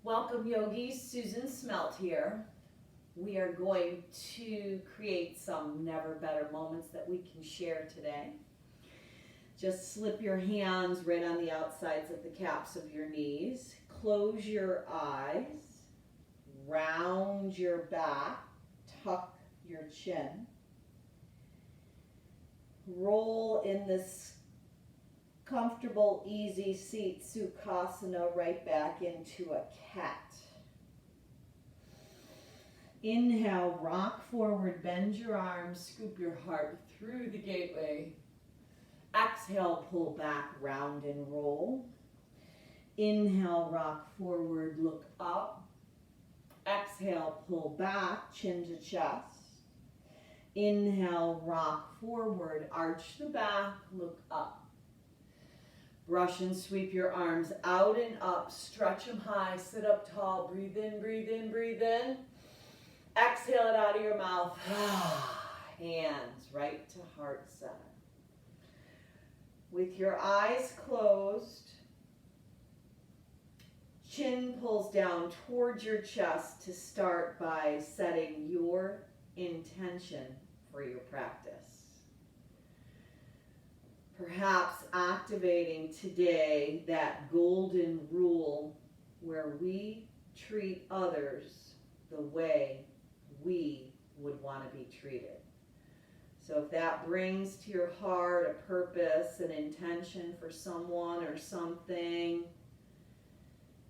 Welcome yogis, Susan Smelt here. We are going to create some never better moments that we can share today. Just slip your hands right on the outsides of the caps of your knees. Close your eyes. Round your back. Tuck your chin. Roll in this comfortable, easy seat, Sukhasana, right back into a cat. Inhale, rock forward, bend your arms, scoop your heart through the gateway. Exhale, pull back, round and roll. Inhale, rock forward, look up. Exhale, pull back, chin to chest. Inhale, rock forward, arch the back, look up. Brush and sweep your arms out and up, stretch them high, sit up tall, breathe in, breathe in, breathe in. Exhale it out of your mouth. Hands right to heart center. With your eyes closed, chin pulls down towards your chest to start by setting your intention for your practice. Perhaps activating today that golden rule where we treat others the way we would want to be treated. So if that brings to your heart a purpose, an intention for someone or something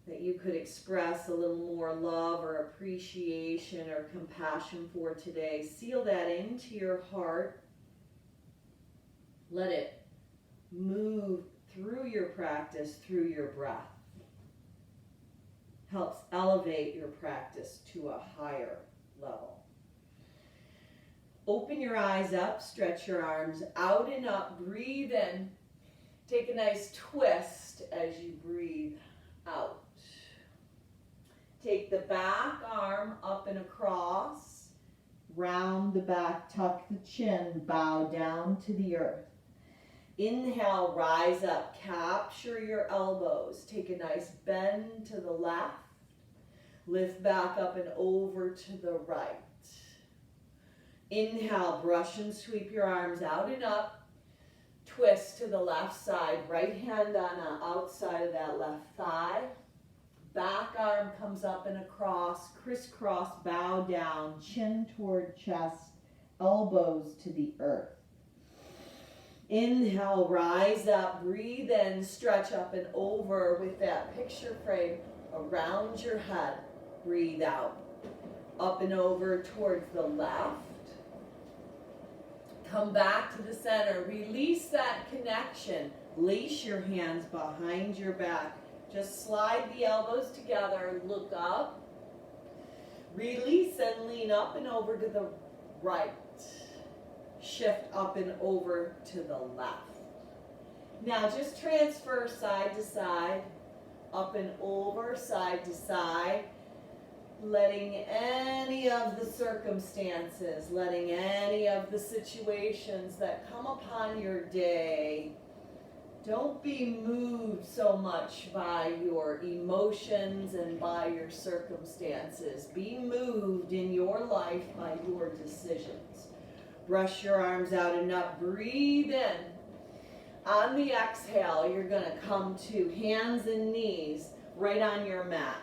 that you could express a little more love or appreciation or compassion for today, seal that into your heart. Let it move through your practice, through your breath. Helps elevate your practice to a higher level. Open your eyes up, stretch your arms out and up, breathe in. Take a nice twist as you breathe out. Take the back arm up and across, round the back, tuck the chin, bow down to the earth. Inhale, rise up, capture your elbows. Take a nice bend to the left. Lift back up and over to the right. Inhale, brush and sweep your arms out and up. Twist to the left side, right hand on the outside of that left thigh. Back arm comes up and across, crisscross, bow down, chin toward chest, elbows to the earth. Inhale, rise up, breathe in, stretch up and over with that picture frame around your head. Breathe out, up and over towards the left. Come back to the center, release that connection. Lace your hands behind your back. Just slide the elbows together, look up. Release and lean up and over to the right. Shift up and over to the left. Now just transfer side to side, up and over, side to side, letting any of the circumstances, letting any of the situations that come upon your day, don't be moved so much by your emotions and by your circumstances. Be moved in your life by your decisions. Brush your arms out and up. Breathe in. On the exhale, you're going to come to hands and knees right on your mat.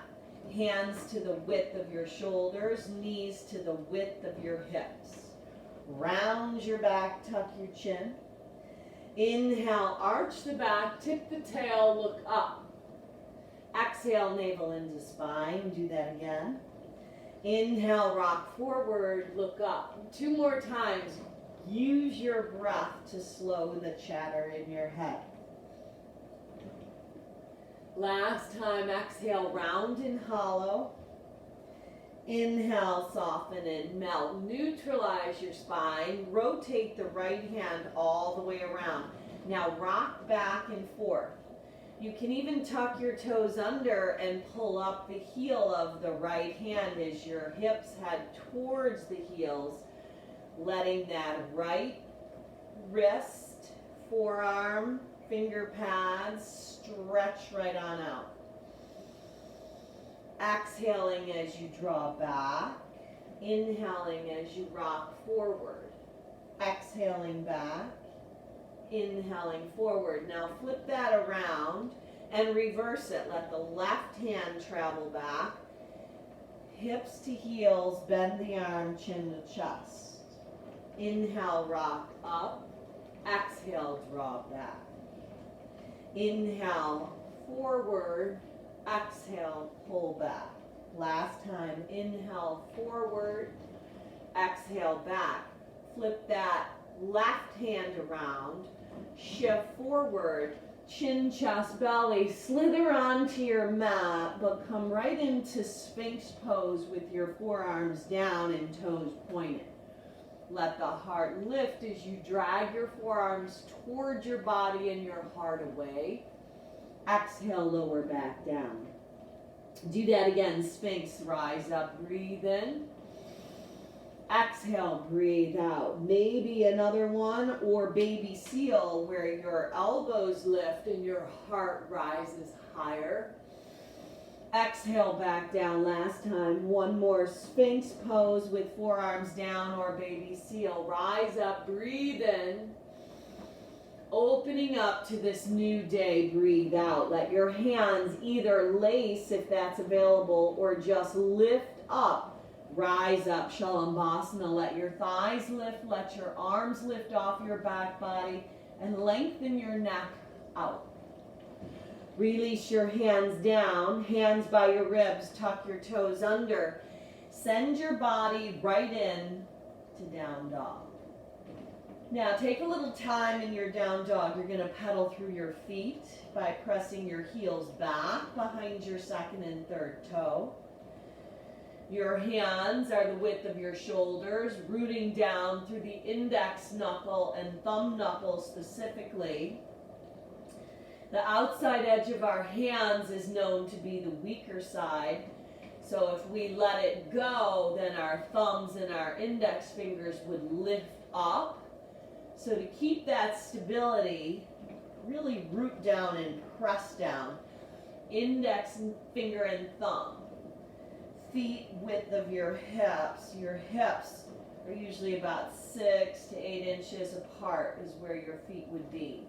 Hands to the width of your shoulders, knees to the width of your hips. Round your back, tuck your chin. Inhale, arch the back, tip the tail, look up. Exhale, navel into spine. Do that again. Inhale, rock forward, look up. 2 more times. Use your breath to slow the chatter in your head. Last time, exhale, round and hollow. Inhale, soften and melt. Neutralize your spine. Rotate the right hand all the way around. Now rock back and forth. You can even tuck your toes under and pull up the heel of the right hand as your hips head towards the heels, letting that right wrist, forearm, finger pads stretch right on out. Exhaling as you draw back. Inhaling as you rock forward. Exhaling back. Inhaling forward. Now flip that around and reverse it. Let the left hand travel back. Hips to heels, bend the arm, chin to chest. Inhale, rock up. Exhale, draw back. Inhale, forward. Exhale, pull back. Last time, inhale, forward. Exhale, back. Flip that left hand around. Shift forward. Chin, chest, belly, slither onto your mat, but come right into Sphinx pose with your forearms down and toes pointed. Let the heart lift as you drag your forearms towards your body and your heart away. Exhale, lower back down. Do that again, Sphinx, rise up, breathe in. Exhale, breathe out. Maybe another one, or baby seal, where your elbows lift and your heart rises higher. Exhale, back down. Last time, one more Sphinx pose with forearms down, or baby seal. Rise up, breathe in. Opening up to this new day, breathe out. Let your hands either lace, if that's available, or just lift up. Rise up, Shalambhasana. Let your thighs lift, let your arms lift off your back body, and lengthen your neck out. Release your hands down, hands by your ribs, tuck your toes under. Send your body right in to down dog. Now take a little time in your down dog. You're going to pedal through your feet by pressing your heels back behind your second and third toe. Your hands are the width of your shoulders, rooting down through the index knuckle and thumb knuckle specifically. The outside edge of our hands is known to be the weaker side. So if we let it go, then our thumbs and our index fingers would lift up. So to keep that stability, really root down and press down. Index finger and thumb. Feet width of your hips. Your hips are usually about 6 to 8 inches apart is where your feet would be.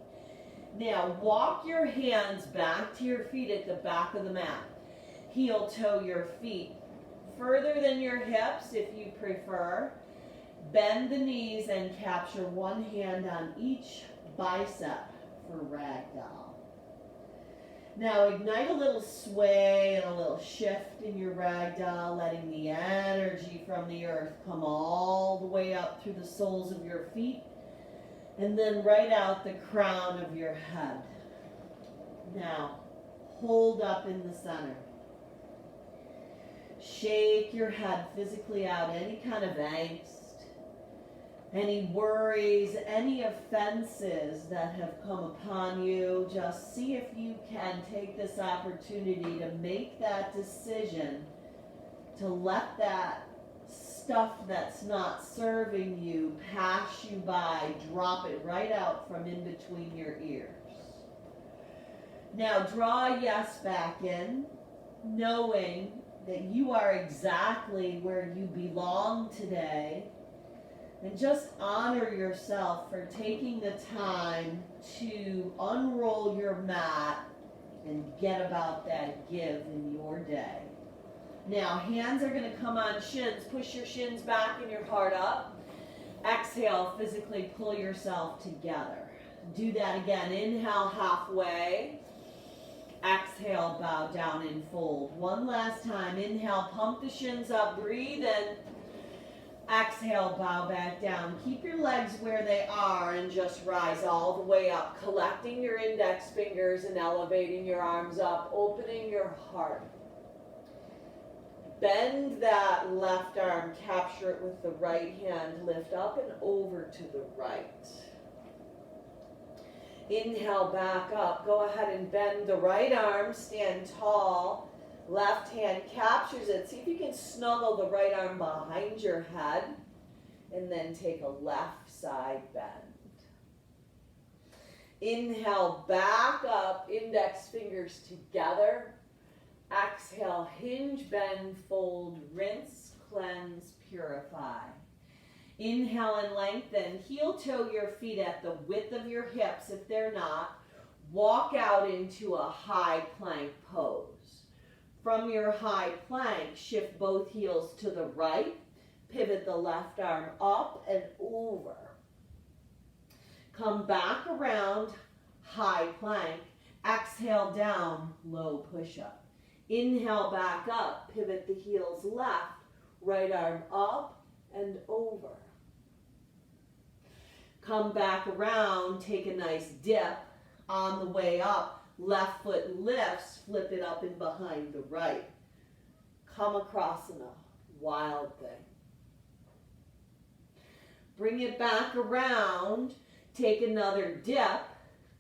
Now walk your hands back to your feet at the back of the mat. Heel toe your feet further than your hips if you prefer. Bend the knees and capture one hand on each bicep for ragdoll. Now ignite a little sway and a little shift in your ragdoll, letting the energy from the earth come all the way up through the soles of your feet and then right out the crown of your head. Now hold up in the center. Shake your head physically out, any kind of angst, any worries, any offenses that have come upon you. Just see if you can take this opportunity to make that decision to let that stuff that's not serving you pass you by. Drop it right out from in between your ears. Now draw a yes back in, knowing that you are exactly where you belong today. And just honor yourself for taking the time to unroll your mat and get about that give in your day. Now, hands are going to come on shins. Push your shins back and your heart up. Exhale, physically pull yourself together. Do that again. Inhale, halfway. Exhale, bow down and fold. One last time. Inhale, pump the shins up. Breathe in. Exhale, bow back down. Keep your legs where they are and just rise all the way up, collecting your index fingers and elevating your arms up, opening your heart. Bend that left arm, capture it with the right hand, lift up and over to the right. Inhale, back up. Go ahead and bend the right arm, stand tall. Left hand captures it. See if you can snuggle the right arm behind your head and then take a left side bend. Inhale, back up, index fingers together. Exhale, hinge, bend, fold, rinse, cleanse, purify. Inhale and lengthen. Heel toe your feet at the width of your hips if they're not. Walk out into a high plank pose. From your high plank, shift both heels to the right. Pivot the left arm up and over. Come back around, high plank. Exhale down, low push-up. Inhale back up, pivot the heels left, right arm up and over. Come back around, take a nice dip. On the way up, left foot lifts, flip it up and behind the right. Come across in a wild thing. Bring it back around, take another dip,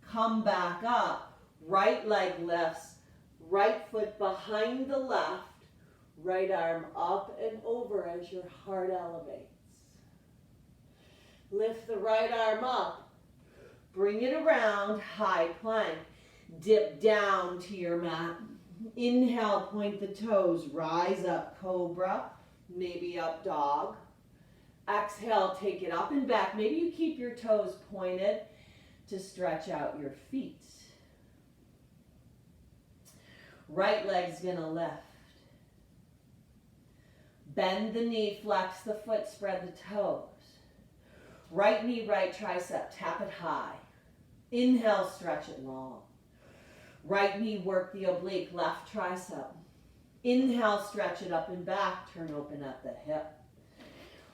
come back up, right leg lifts, right foot behind the left, right arm up and over as your heart elevates. Lift the right arm up, bring it around, high plank, dip down to your mat. Inhale, point the toes, rise up, cobra, maybe up dog. Exhale, take it up and back. Maybe you keep your toes pointed to stretch out your feet. Right leg's gonna lift. Bend the knee, flex the foot, spread the toes. Right knee, right tricep, tap it high. Inhale, stretch it long. Right knee, work the oblique, left tricep. Inhale, stretch it up and back, turn open at the hip.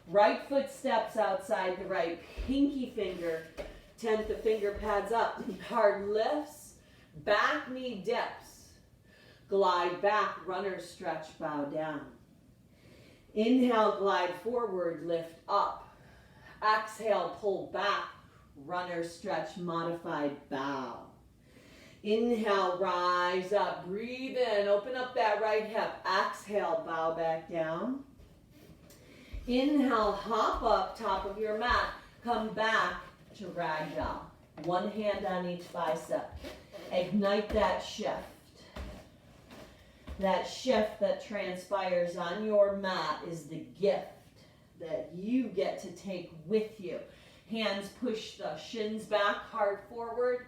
Right foot steps outside the right pinky finger, 10th the finger pads up, hard lifts, back knee dips. Glide back, runner stretch, bow down. Inhale, glide forward, lift up. Exhale, pull back, runner stretch, modified bow. Inhale, rise up, breathe in, open up that right hip. Exhale, bow back down. Inhale, hop up, top of your mat, come back to ragdoll. One hand on each bicep. Ignite that shift. That shift that transpires on your mat is the gift that you get to take with you. Hands push the shins back, heart forward.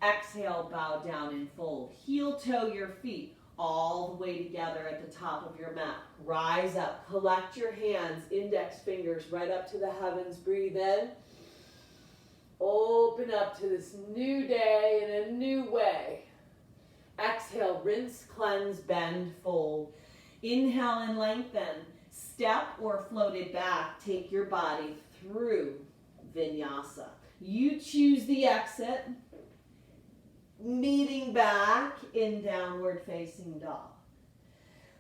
Exhale, bow down and fold. Heel toe your feet all the way together at the top of your mat. Rise up, collect your hands, index fingers right up to the heavens. Breathe in. Open up to this new day in a new way. Exhale, rinse, cleanse, bend, fold. Inhale and lengthen. Step or float it back. Take your body through Vinyasa. You choose the exit. Meeting back in downward facing dog.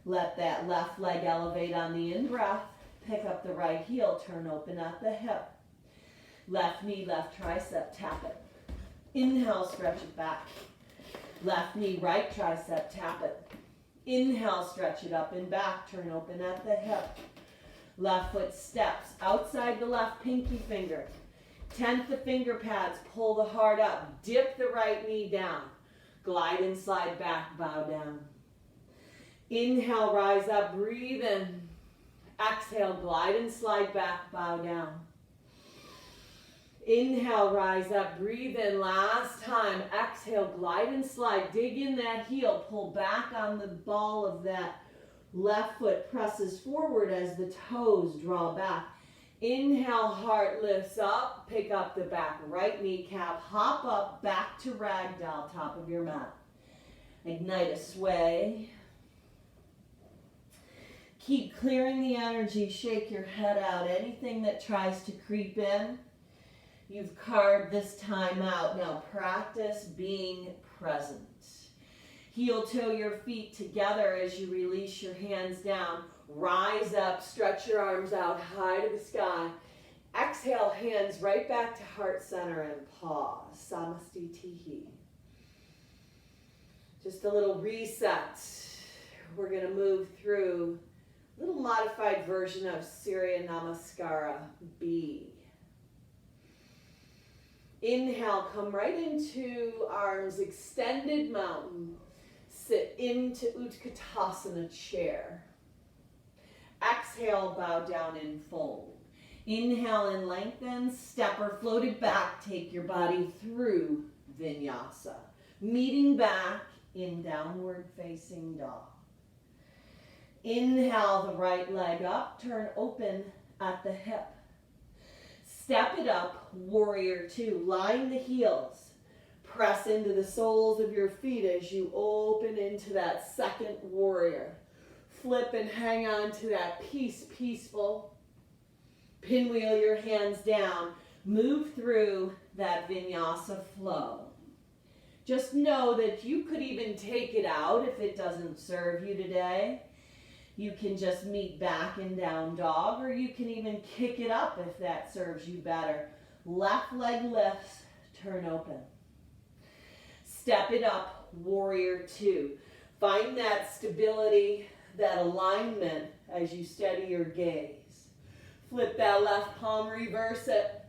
Let that left leg elevate on the in-breath. Pick up the right heel, turn open at the hip. Left knee, left tricep, tap it. Inhale, stretch it back. Left knee, right tricep, tap it. Inhale, stretch it up and back, turn open at the hip. Left foot steps outside the left pinky finger. 10th the finger pads, pull the heart up, dip the right knee down. Glide and slide back, bow down. Inhale, rise up, breathe in. Exhale, glide and slide back, bow down. Inhale, rise up, breathe in, last time. Exhale, glide and slide, dig in that heel, pull back on the ball of that left foot, presses forward as the toes draw back. Inhale, heart lifts up, pick up the back right kneecap, hop up, back to ragdoll, top of your mat. Ignite a sway. Keep clearing the energy, shake your head out. Anything that tries to creep in, you've carved this time out. Now practice being present. Heel toe your feet together as you release your hands down. Rise up, stretch your arms out high to the sky. Exhale, hands right back to heart center and pause. Samasti Tihi. Just a little reset. We're going to move through a little modified version of Surya Namaskara B. Inhale, come right into arms, extended mountain. Sit into Utkatasana chair. Exhale, bow down and fold. Inhale and lengthen, stepper floated back, take your body through Vinyasa. Meeting back in downward facing dog. Inhale the right leg up, turn open at the hip. Step it up, warrior two. Line the heels. Press into the soles of your feet as you open into that second warrior. Flip and hang on to that peaceful. Pinwheel your hands down. Move through that Vinyasa flow. Just know that you could even take it out if it doesn't serve you today. You can just meet back in down dog, or you can even kick it up if that serves you better. Left leg lifts, turn open. Step it up, warrior two. Find that stability, that alignment as you steady your gaze. Flip that left palm, reverse it.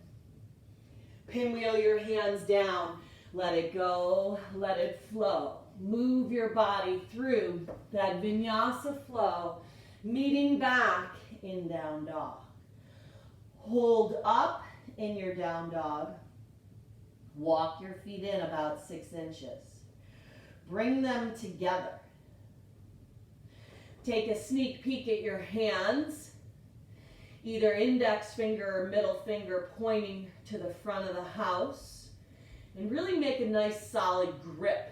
Pinwheel your hands down. Let it go, let it flow. Move your body through that Vinyasa flow, meeting back in down dog. Hold up in your down dog. Walk your feet in about 6 inches. Bring them together. Take a sneak peek at your hands, either index finger or middle finger pointing to the front of the house, and really make a nice solid grip.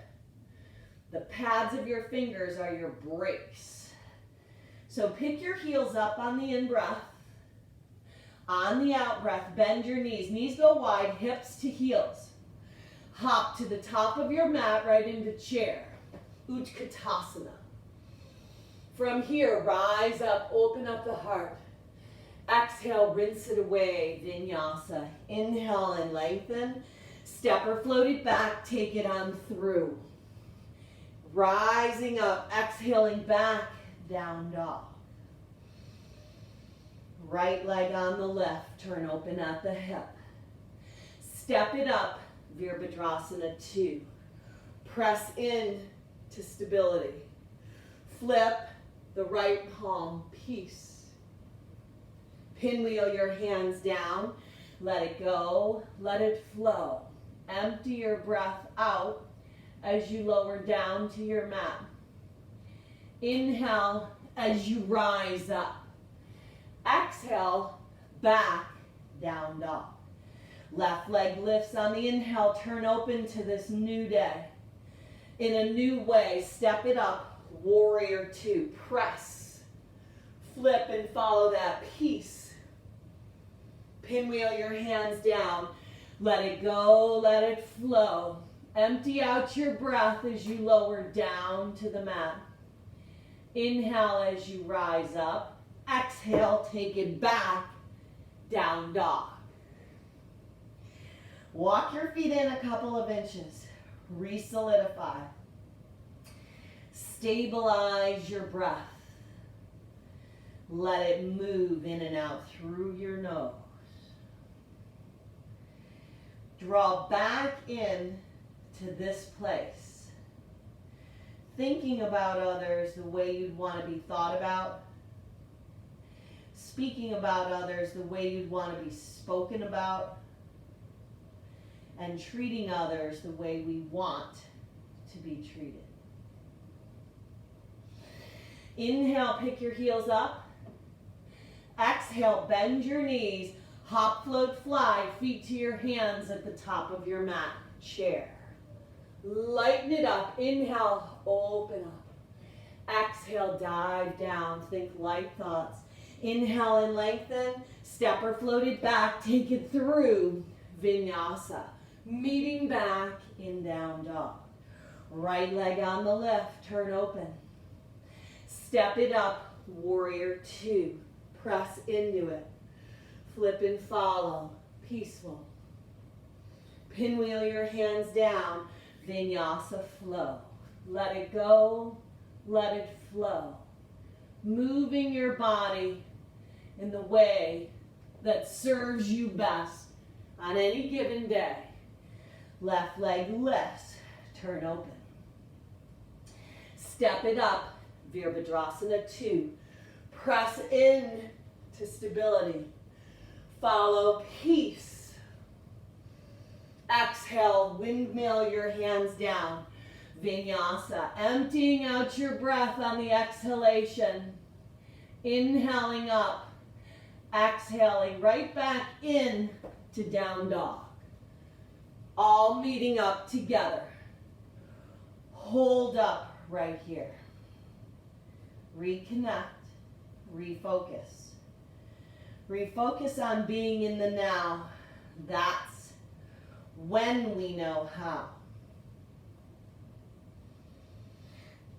The pads of your fingers are your brakes. So pick your heels up on the in-breath. On the out-breath, bend your knees. Knees go wide, hips to heels. Hop to the top of your mat, right into chair. Utkatasana. From here, rise up, open up the heart. Exhale, rinse it away, Vinyasa. Inhale and lengthen. Stepper floated back, take it on through. Rising up, exhaling back, down dog. Right leg on the left, turn open at the hip. Step it up, Virabhadrasana 2. Press in to stability. Flip the right palm, peace. Pinwheel your hands down. Let it go, let it flow. Empty your breath out as you lower down to your mat. Inhale as you rise up. Exhale, back, down dog. Left leg lifts on the inhale, turn open to this new day. In a new way, step it up, warrior two. Press, flip and follow that peace. Pinwheel your hands down. Let it go, let it flow. Empty out your breath as you lower down to the mat. Inhale as you rise up. Exhale, take it back, down dog. Walk your feet in a couple of inches. Re-solidify. Stabilize your breath. Let it move in and out through your nose. Draw back in to this place. Thinking about others the way you'd want to be thought about. Speaking about others the way you'd want to be spoken about. And treating others the way we want to be treated. Inhale, pick your heels up. Exhale, bend your knees. Hop, float, fly, feet to your hands at the top of your mat, chair. Lighten it up. Inhale, open up. Exhale, dive down. Think light thoughts. Inhale and lengthen. Stepper floated back. Take it through Vinyasa. Meeting back in down dog. Right leg on the left. Turn open. Step it up. Warrior two. Press into it. Flip and follow. Peaceful. Pinwheel your hands down. Vinyasa flow. Let it go. Let it flow. Moving your body in the way that serves you best on any given day. Left leg lifts. Turn open. Step it up, Virabhadrasana 2. Press in to stability. Follow peace. Exhale, windmill your hands down. Vinyasa, emptying out your breath on the exhalation. Inhaling up. Exhaling right back in to down dog. All meeting up together. Hold up right here. Reconnect, refocus. Refocus on being in the now. That's when we know how.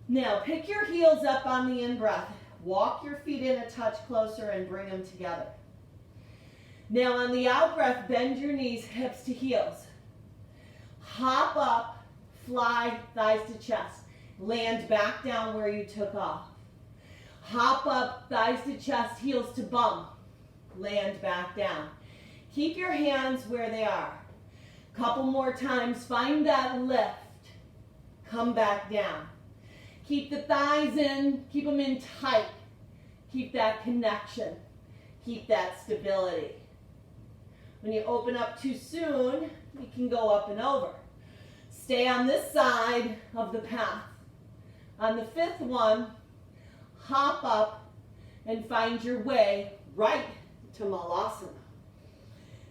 Now pick your heels up on the in-breath. Walk your feet in a touch closer and bring them together. Now on the out-breath, bend your knees, hips to heels. Hop up, fly, thighs to chest. Land back down where you took off. Hop up, thighs to chest, heels to bum. Land back down. Keep your hands where they are. Couple more times, find that lift. Come back down. Keep the thighs in, keep them in tight. Keep that connection. Keep that stability. When you open up too soon, you can go up and over. Stay on this side of the path. On the fifth one, hop up and find your way right to Malasana.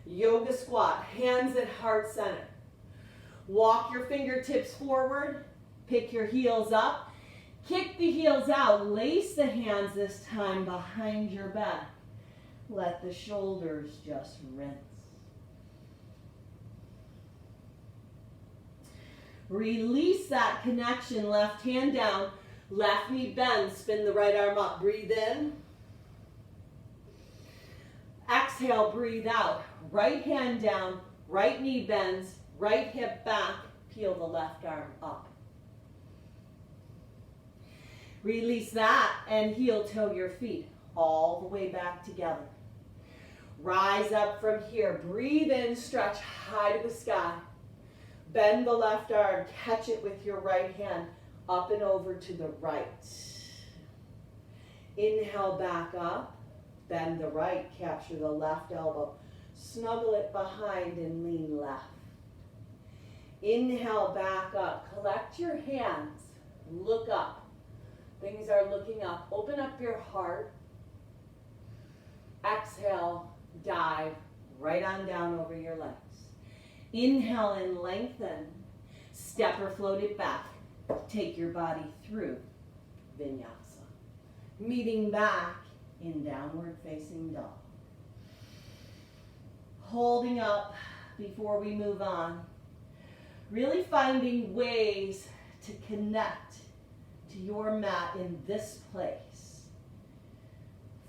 Yoga squat, hands at heart center. Walk your fingertips forward, pick your heels up. Kick the heels out, lace the hands this time behind your back. Let the shoulders just rinse. Release that connection, left hand down, left knee bends, spin the right arm up. Breathe in. Exhale, breathe out. Right hand down, right knee bends, right hip back, peel the left arm up. Release that and heel toe your feet all the way back together. Rise up from here. Breathe in, stretch high to the sky. Bend the left arm, catch it with your right hand, up and over to the right. Inhale back up, bend the right, capture the left elbow. Snuggle it behind and lean left. Inhale back up, collect your hands, look up. Things are looking up. Open up your heart. Exhale, dive right on down over your legs. Inhale and lengthen. Step or float it back. Take your body through Vinyasa. Meeting back in downward facing dog. Holding up before we move on. Really finding ways to connect to your mat in this place.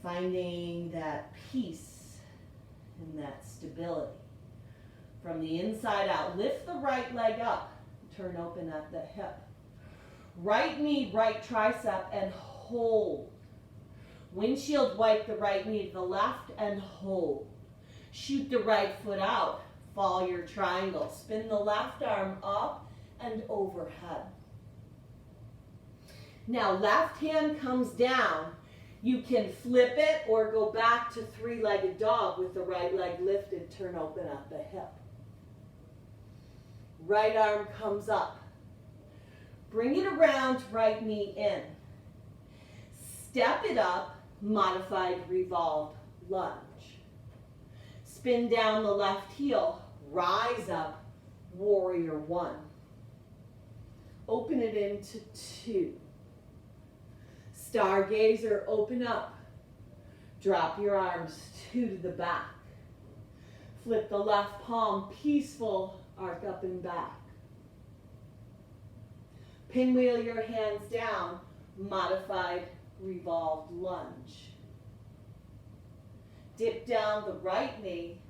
Finding that peace and that stability. From the inside out, lift the right leg up. Turn open at the hip. Right knee, right tricep, and hold. Windshield wipe the right knee to the left and hold. Shoot the right foot out. Fall your triangle. Spin the left arm up and overhead. Now left hand comes down. You can flip it or go back to three-legged dog with the right leg lifted. Turn open at the hip. Right arm comes up. Bring it around, right knee in. Step it up, modified revolved lunge. Spin down the left heel, rise up, warrior one. Open it into two. Stargazer, open up. Drop your arms two to the back. Flip the left palm, peaceful, arc up and back. Pinwheel your hands down, modified revolved lunge. Dip down the right knee,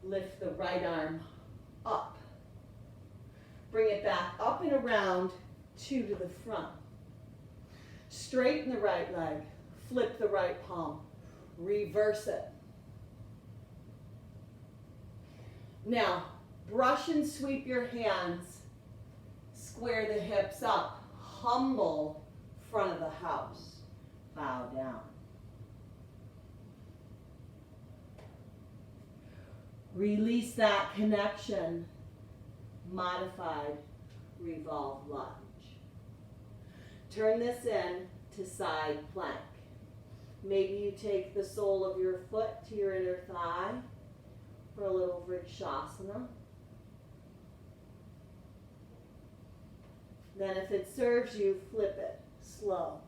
lift the right arm up. Bring it back up and around, two to the front. Straighten the right leg, flip the right palm, reverse it. Now, brush and sweep your hands, square the hips up, humble front of the house. Bow down. Release that connection. Modified revolved lunge. Turn this in to side plank. Maybe you take the sole of your foot to your inner thigh for a little vrikshasana. Then if it serves you, flip it slow.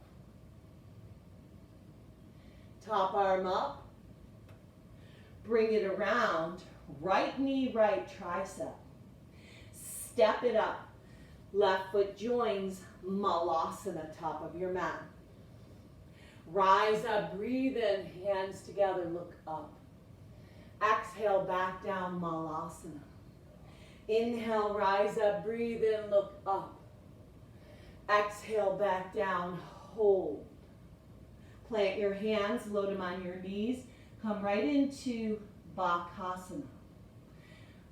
Top arm up. Bring it around. Right knee, right tricep. Step it up. Left foot joins malasana, top of your mat. Rise up, breathe in, hands together, look up. Exhale, back down, malasana. Inhale, rise up, breathe in, look up. Exhale, back down, hold. Plant your hands, load them on your knees. Come right into bakasana.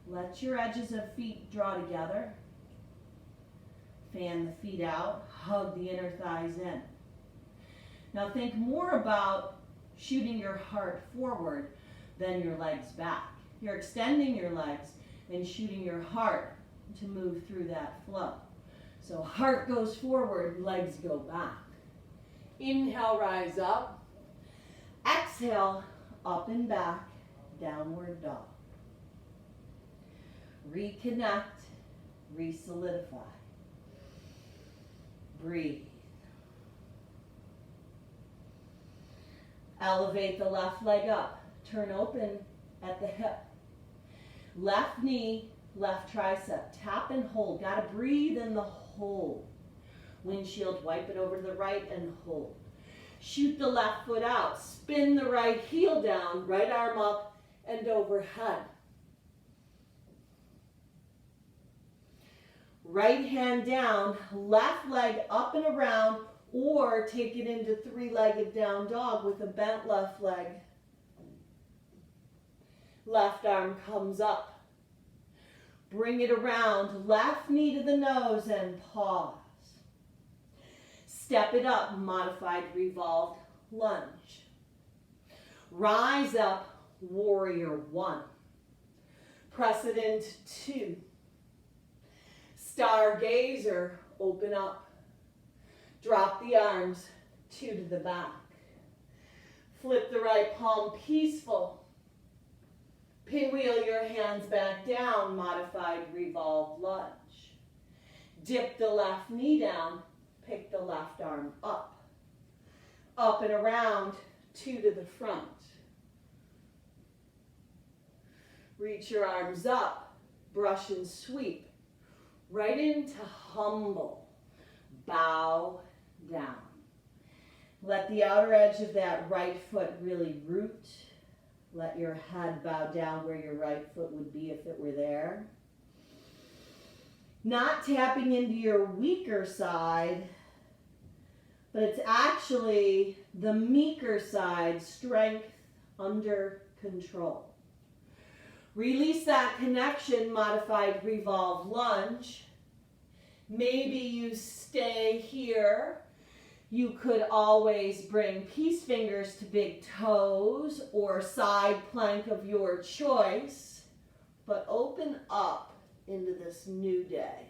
Let your edges of feet draw together. Fan the feet out, hug the inner thighs in. Now think more about shooting your heart forward than your legs back. You're extending your legs and shooting your heart to move through that flow. So heart goes forward, legs go back. Inhale, rise up. Exhale, up and back, downward dog. Reconnect, re-solidify. Breathe. Elevate the left leg up. Turn open at the hip. Left knee, left tricep. Tap and hold. Gotta breathe in the hold. Windshield, wipe it over to the right and hold. Shoot the left foot out. Spin the right heel down. Right arm up and overhead. Right hand down, left leg up and around, or take it into three-legged down dog with a bent left leg. Left arm comes up. Bring it around, left knee to the nose and pause. Step it up, modified revolved lunge. Rise up, warrior one. Press it into two. Stargazer, open up. Drop the arms, two to the back. Flip the right palm, peaceful. Pinwheel your hands back down, modified revolved lunge. Dip the left knee down, pick the left arm up. Up and around, two to the front. Reach your arms up, brush and sweep. Right into humble. Bow down. Let the outer edge of that right foot really root. Let your head bow down where your right foot would be if it were there. Not tapping into your weaker side, but it's actually the meeker side, strength under control. Release that connection, modified revolved lunge. Maybe you stay here. You could always bring peace fingers to big toes or side plank of your choice, but open up into this new day.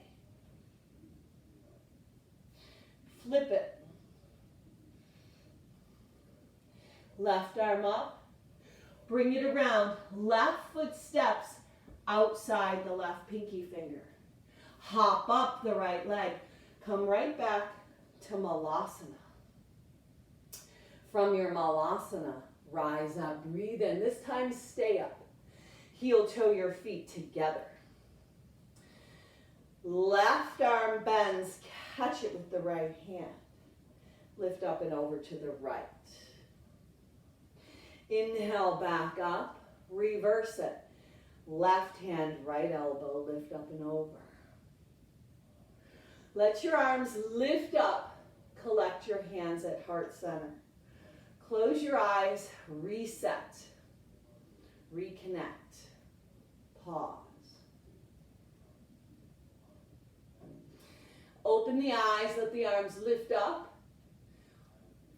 Flip it. Left arm up. Bring it around. Left foot steps outside the left pinky finger. Hop up the right leg. Come right back to malasana. From your malasana, rise up, breathe in. This time stay up. Heel toe your feet together. Left arm bends, catch it with the right hand. Lift up and over to the right. Inhale, back up, reverse it. Left hand, right elbow, lift up and over. Let your arms lift up, collect your hands at heart center. Close your eyes, reset, reconnect, pause. Open Open the eyes, let the arms lift up.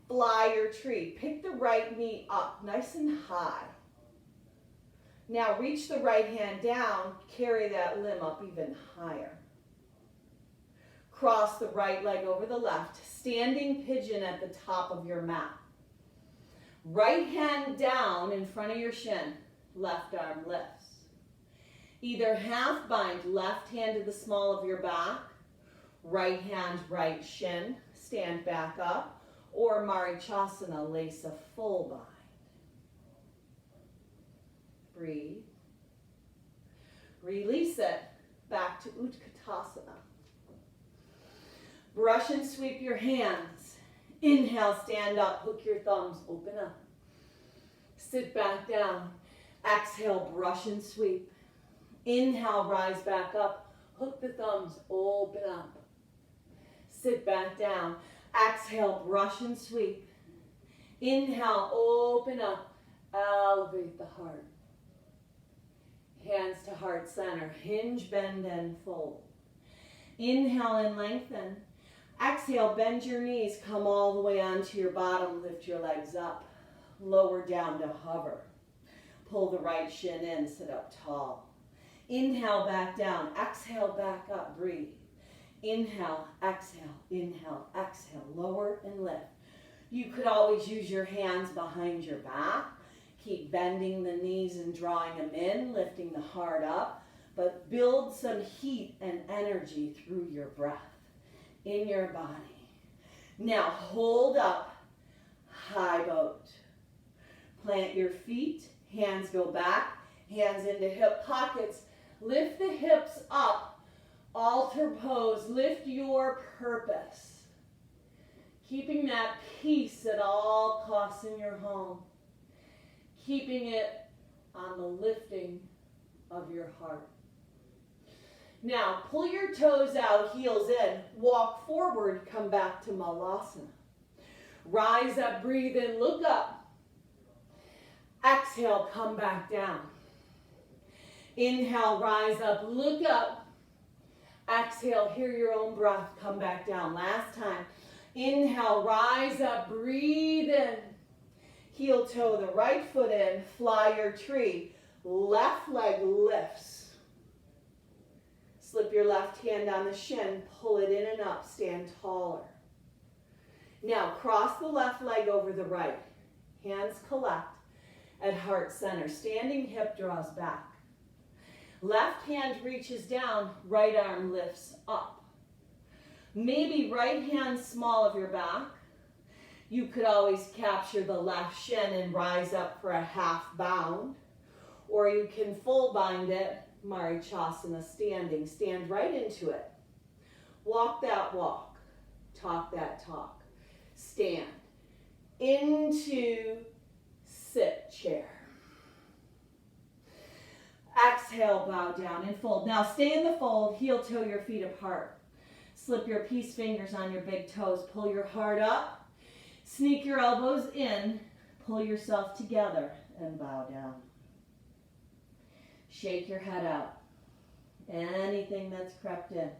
Fly your tree. Pick the right knee up, nice and high. Now reach the right hand down, carry that limb up even higher. Cross the right leg over the left, standing pigeon at the top of your mat. Right hand down in front of your shin, left arm lifts. Either half bind, left hand to the small of your back, right hand, right shin, stand back up, or Marichasana, lace a full bind. Breathe. Release it back to Utkatasana. Brush and sweep your hands. Inhale, stand up, hook your thumbs, open up. Sit back down. Exhale, brush and sweep. Inhale, rise back up, hook the thumbs, open up. Sit back down. Exhale, brush and sweep. Inhale, open up, elevate the heart. Hands to heart center, hinge, bend, and fold. Inhale and lengthen. Exhale, bend your knees, come all the way onto your bottom, lift your legs up. Lower down to hover. Pull the right shin in, sit up tall. Inhale, back down. Exhale, back up, breathe. Inhale, exhale, lower and lift. You could always use your hands behind your back. Keep bending the knees and drawing them in, lifting the heart up, but build some heat and energy through your breath in your body. Now hold up, high boat. Plant your feet, hands go back, hands into hip pockets. Lift the hips up, altar pose, lift your purpose. Keeping that peace at all costs in your home. Keeping it on the lifting of your heart. Now, pull your toes out, heels in, walk forward, come back to Malasana. Rise up, breathe in, look up. Exhale, come back down. Inhale, rise up, look up. Exhale, hear your own breath, come back down. Last time. Inhale, rise up, breathe in. Heel toe the right foot in, fly your tree. Left leg lifts. Slip your left hand on the shin, pull it in and up, stand taller. Now cross the left leg over the right. Hands collect at heart center. Standing hip draws back. Left hand reaches down, right arm lifts up. Maybe right hand small of your back. You could always capture the left shin and rise up for a half bound. Or you can full bind it, Marichasana standing. Stand right into it. Walk that walk. Talk that talk. Stand. Into sit chair. Exhale, bow down and fold. Now stay in the fold, heel toe your feet apart. Slip your peace fingers on your big toes. Pull your heart up. Sneak your elbows in. Pull yourself together and bow down. Shake your head out. Anything that's crept in,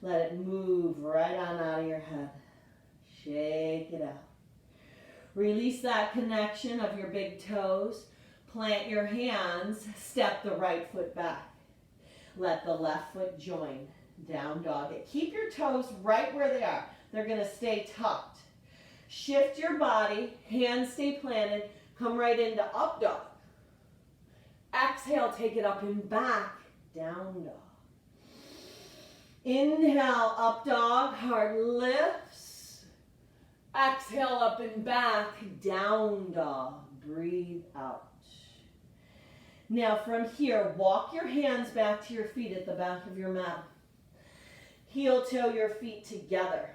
let it move right on out of your head. Shake it out. Release that connection of your big toes. Plant your hands, step the right foot back. Let the left foot join. Down dog it. Keep your toes right where they are. They're going to stay tucked. Shift your body, hands stay planted. Come right into up dog. Exhale, take it up and back. Down dog. Inhale, up dog, heart lifts. Exhale, up and back. Down dog. Breathe out. Now from here, walk your hands back to your feet at the back of your mat. Heel toe your feet together.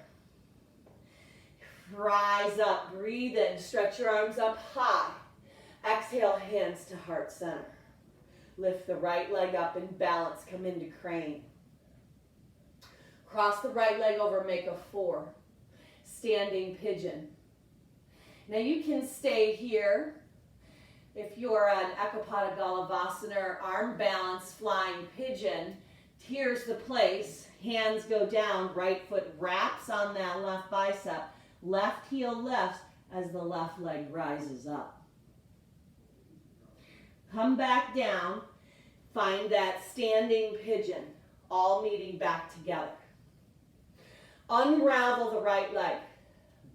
Rise up, breathe in, stretch your arms up high. Exhale, hands to heart center. Lift the right leg up and balance, come into crane. Cross the right leg over, make a 4. Standing pigeon. Now you can stay here. If you're an Ekapada Galavasana or arm balance flying pigeon, here's the place. Hands go down, right foot wraps on that left bicep. Left heel lifts as the left leg rises up. Come back down, find that standing pigeon, all meeting back together. Unravel the right leg,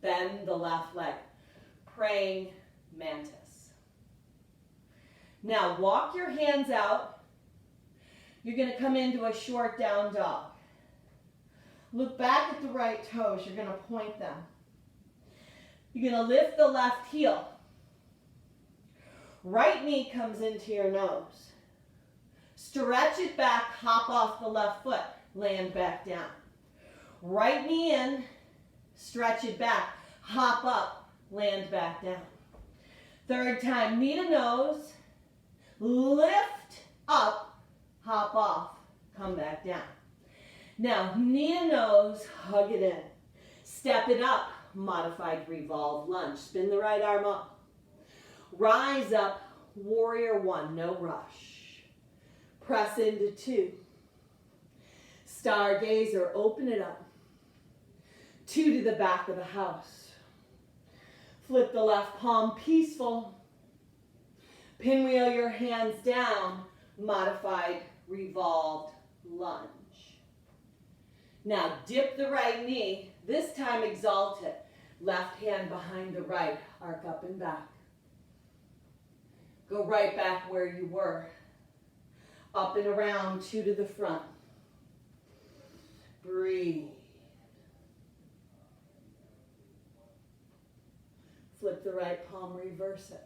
bend the left leg, praying mantis. Now walk your hands out. You're going to come into a short down dog. Look back at the right toes. You're going to point them. You're going to lift the left heel. Right knee comes into your nose. Stretch it back, hop off the left foot, land back down. Right knee in, stretch it back, hop up, land back down. Third time, knee to nose, lift up, hop off, come back down. Now, knee to nose, hug it in. Step it up, modified revolve lunge. Spin the right arm up. Rise up, warrior one, no rush. Press into two. Stargazer, open it up. Two to the back of the house. Flip the left palm, peaceful. Pinwheel your hands down, modified revolved lunge. Now dip the right knee, this time exalt it. Left hand behind the right, arc up and back. Go right back where you were. Up and around, two to the front. Breathe. Flip the right palm, reverse it.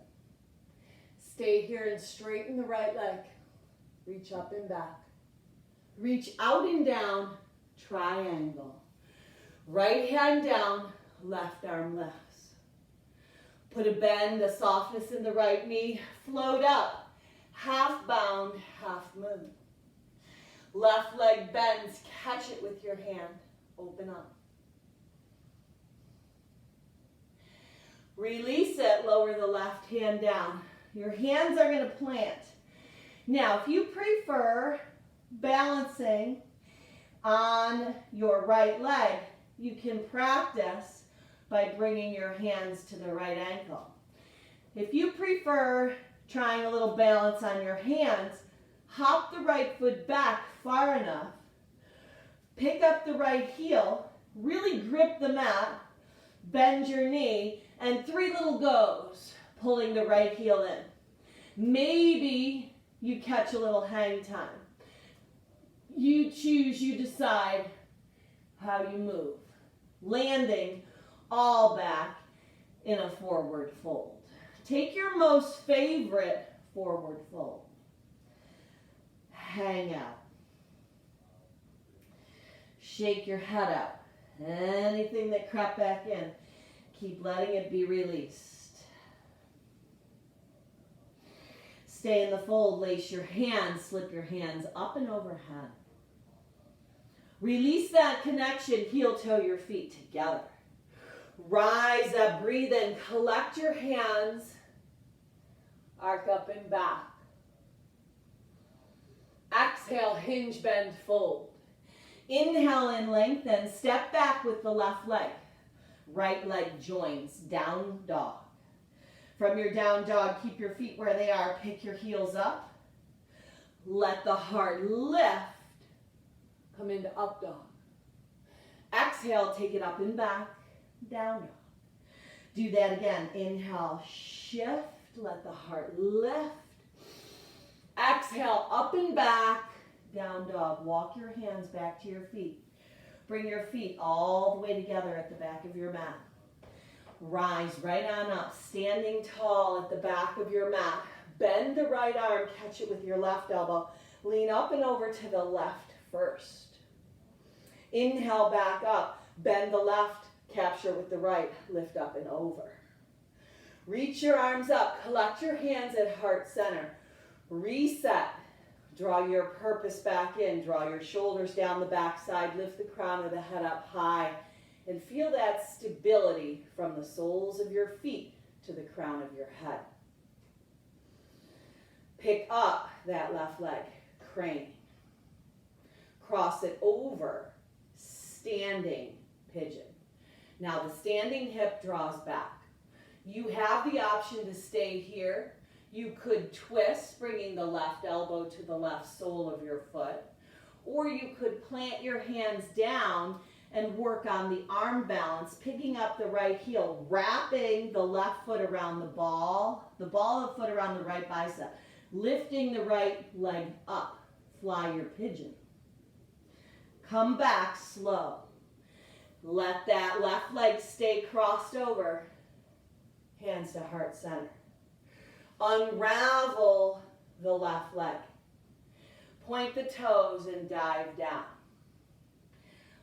Stay here and straighten the right leg. Reach up and back. Reach out and down, triangle. Right hand down, left arm lifts. Put a bend, a softness in the right knee. Float up, half bound, half moon. Left leg bends, catch it with your hand. Open up. Release it, lower the left hand down. Your hands are going to plant. Now, if you prefer balancing on your right leg, you can practice by bringing your hands to the right ankle. If you prefer trying a little balance on your hands, hop the right foot back far enough, pick up the right heel, really grip the mat, bend your knee, and 3 little goes, pulling the right heel in. Maybe you catch a little hang time. You choose, you decide how you move. Landing all back in a forward fold. Take your most favorite forward fold. Hang out. Shake your head out. Anything that crept back in, keep letting it be released. Stay in the fold, lace your hands, slip your hands up and overhead. Release that connection, heel toe your feet together. Rise up, breathe in, collect your hands, arc up and back. Exhale, hinge, bend, fold. Inhale in, lengthen, step back with the left leg. Right leg joins, down dog. From your down dog, keep your feet where they are, pick your heels up. Let the heart lift. Come into up dog. Exhale, take it up and back, down dog. Do that again. Inhale, shift, let the heart lift. Exhale, up and back, down dog. Walk your hands back to your feet. Bring your feet all the way together at the back of your mat. Rise right on up, standing tall at the back of your mat. Bend the right arm, catch it with your left elbow. Lean up and over to the left first. Inhale back up, bend the left, capture with the right, lift up and over. Reach your arms up, collect your hands at heart center. Reset, draw your purpose back in, draw your shoulders down the back side, lift the crown of the head up high, and feel that stability from the soles of your feet to the crown of your head. Pick up that left leg, crane. Cross it over standing pigeon. Now the standing hip draws back. You have the option to stay here. You could twist, bringing the left elbow to the left sole of your foot, or you could plant your hands down and work on the arm balance, picking up the right heel, wrapping the left foot around the ball of the foot around the right bicep, lifting the right leg up, fly your pigeon. Come back slow. Let that left leg stay crossed over, hands to heart center. Unravel the left leg. Point the toes and dive down.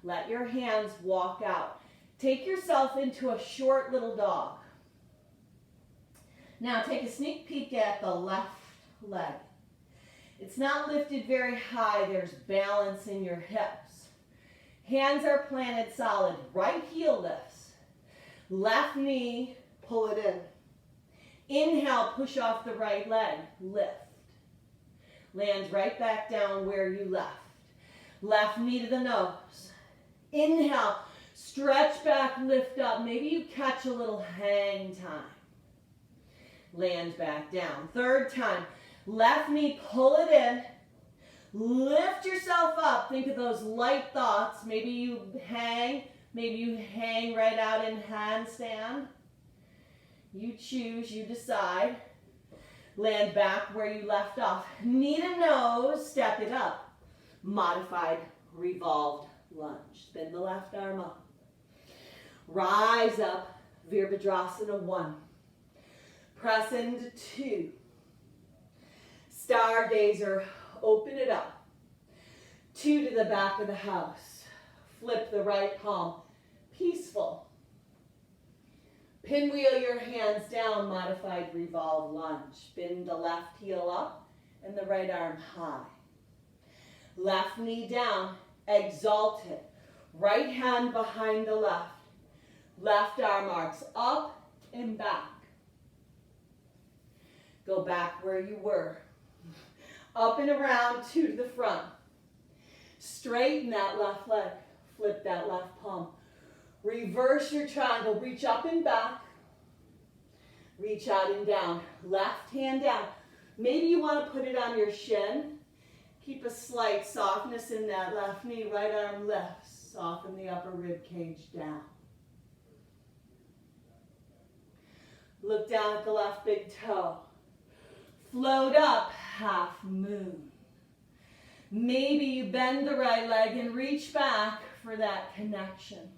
Let your hands walk out. Take yourself into a short little dog. Now take a sneak peek at the left leg. It's not lifted very high. There's balance in your hips. Hands are planted solid. Right heel lifts. Left knee, pull it in. Inhale, push off the right leg. Lift. Land right back down where you left. Left knee to the nose. Inhale, stretch back, lift up. Maybe you catch a little hang time. Land back down. Third time, left knee, pull it in. Lift yourself up. Think of those light thoughts. Maybe you hang right out in handstand. You choose, you decide. Land back where you left off. Knee to nose, step it up. Modified revolved lunge. Spin the left arm up. Rise up, Virabhadrasana 1. Press into 2. Stargazer, open it up. 2 to the back of the house. Flip the right palm. Peaceful. Pinwheel your hands down, modified revolve lunge. Bend the left heel up and the right arm high. Left knee down, exalted. Right hand behind the left. Left arm arcs up and back. Go back where you were. Up and around, 2 to the front. Straighten that left leg. Flip that left palm. Reverse your triangle. Reach up and back. Reach out and down. Left hand down. Maybe you want to put it on your shin. Keep a slight softness in that left knee. Right arm lifts. Soften the upper rib cage down. Look down at the left big toe. Float up, half moon. Maybe you bend the right leg and reach back for that connection.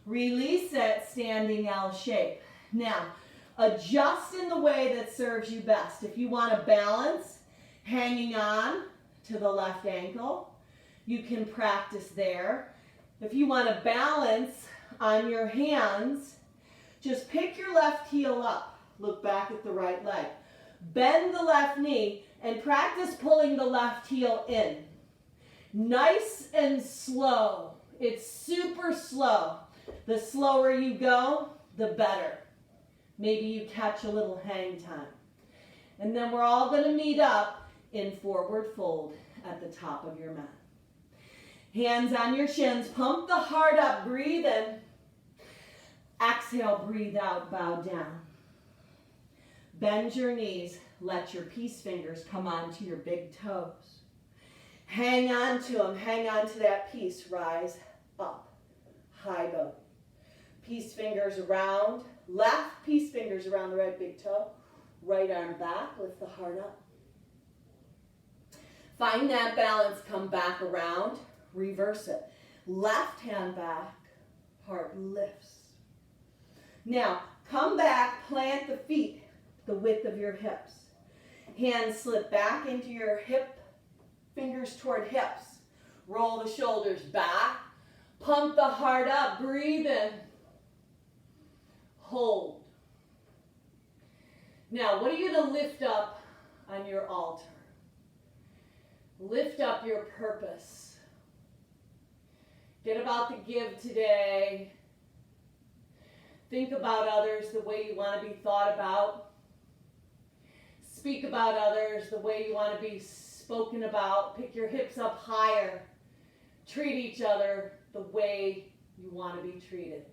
Release it, standing L shape. Now, adjust in the way that serves you best. If you want to balance, hanging on to the left ankle, you can practice there. If you want to balance on your hands, just pick your left heel up. Look back at the right leg. Bend the left knee and practice pulling the left heel in. Nice and slow. It's super slow. The slower you go, the better. Maybe you catch a little hang time. And then we're all going to meet up in forward fold at the top of your mat. Hands on your shins. Pump the heart up. Breathe in. Exhale, breathe out, bow down. Bend your knees. Let your peace fingers come onto your big toes. Hang on to them. Hang on to that peace. Rise up. High boat. Peace fingers around. Left peace fingers around the right big toe. Right arm back. Lift the heart up. Find that balance. Come back around. Reverse it. Left hand back. Heart lifts. Now, come back. Plant the feet the width of your hips. Hands slip back into your hip. Fingers toward hips. Roll the shoulders back. Pump the heart up. Breathe in. Hold. Now, what are you going to lift up on your altar? Lift up your purpose. Get about the give today. Think about others the way you want to be thought about. Speak about others the way you want to be spoken about. Pick your hips up higher. treat each other the way you want to be treated.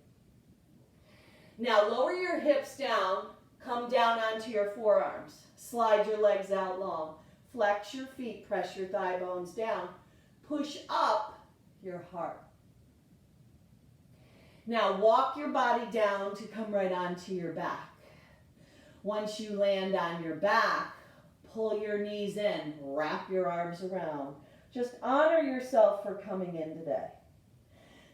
Now lower your hips down, come down onto your forearms. Slide your legs out long. Flex your feet, press your thigh bones down. Push up your heart. Now walk your body down to come right onto your back. Once you land on your back, pull your knees in, wrap your arms around. Just honor yourself for coming in today.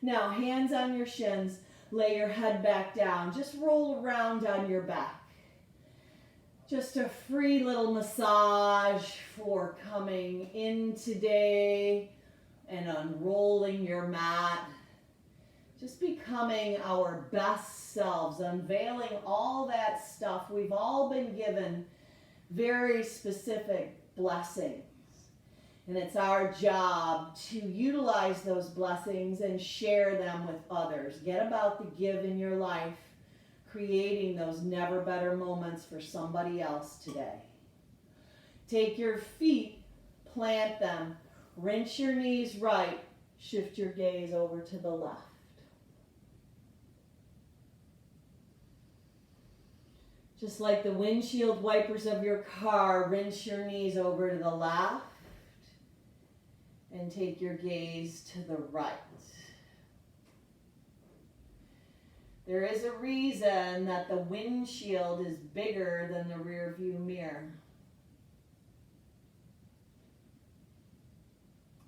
Now hands on your shins, lay your head back down. Just roll around on your back. Just a free little massage for coming in today and unrolling your mat. Just becoming our best selves, unveiling all that stuff. We've all been given very specific blessings. And it's our job to utilize those blessings and share them with others. Get about the give in your life, creating those never better moments for somebody else today. Take your feet, plant them, rinse your knees right, shift your gaze over to the left. Just like the windshield wipers of your car, rinse your knees over to the left and take your gaze to the right. There is a reason that the windshield is bigger than the rear view mirror.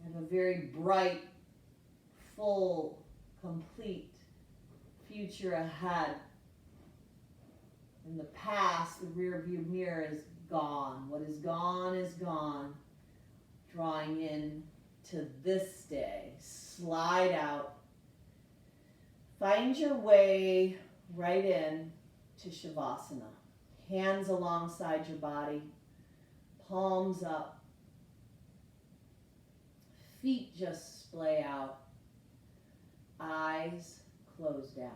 I have a very bright, full, complete future ahead. In the past, the rear view mirror is gone. What is gone is gone. Drawing in to this day. Slide out. Find your way right in to Shavasana. Hands alongside your body. Palms up. Feet just splay out. Eyes closed down.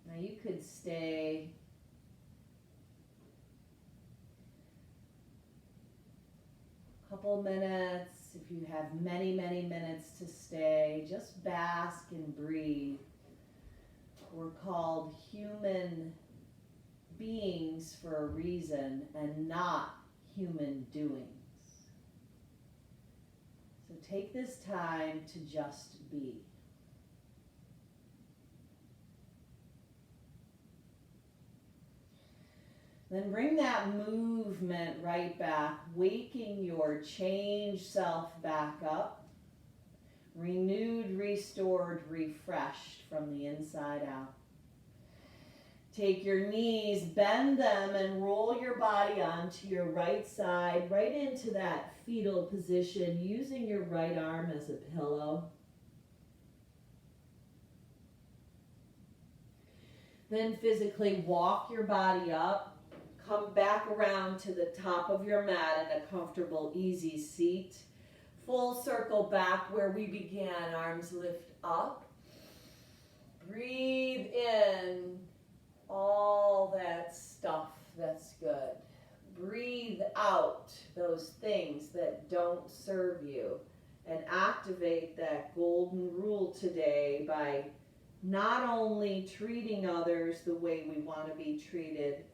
Now you could stay a couple minutes. If you have many, many minutes to stay, just bask and breathe. We're called human beings for a reason and not human doings. So take this time to just be. Then bring that movement right back, waking your changed self back up, renewed, restored, refreshed from the inside out. Take your knees, bend them, and roll your body onto your right side, right into that fetal position, using your right arm as a pillow. Then physically walk your body up. Come back around to the top of your mat in a comfortable, easy seat. Full circle back where we began. Arms lift up. Breathe in all that stuff that's good. Breathe out those things that don't serve you. And activate that golden rule today by not only treating others the way we want to be treated,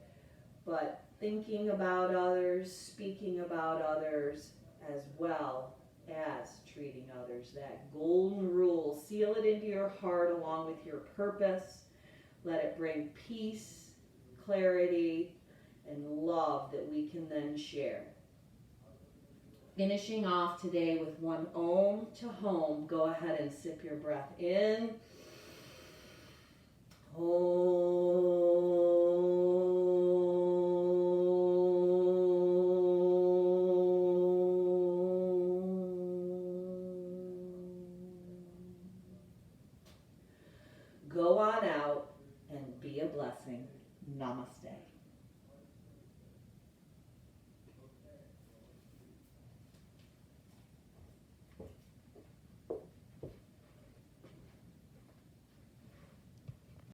but thinking about others, speaking about others, as well as treating others. That golden rule, seal it into your heart along with your purpose. Let it bring peace, clarity, and love that we can then share. Finishing off today with one Om to home. Go ahead and sip your breath in. Om. Go on out and be a blessing. Namaste.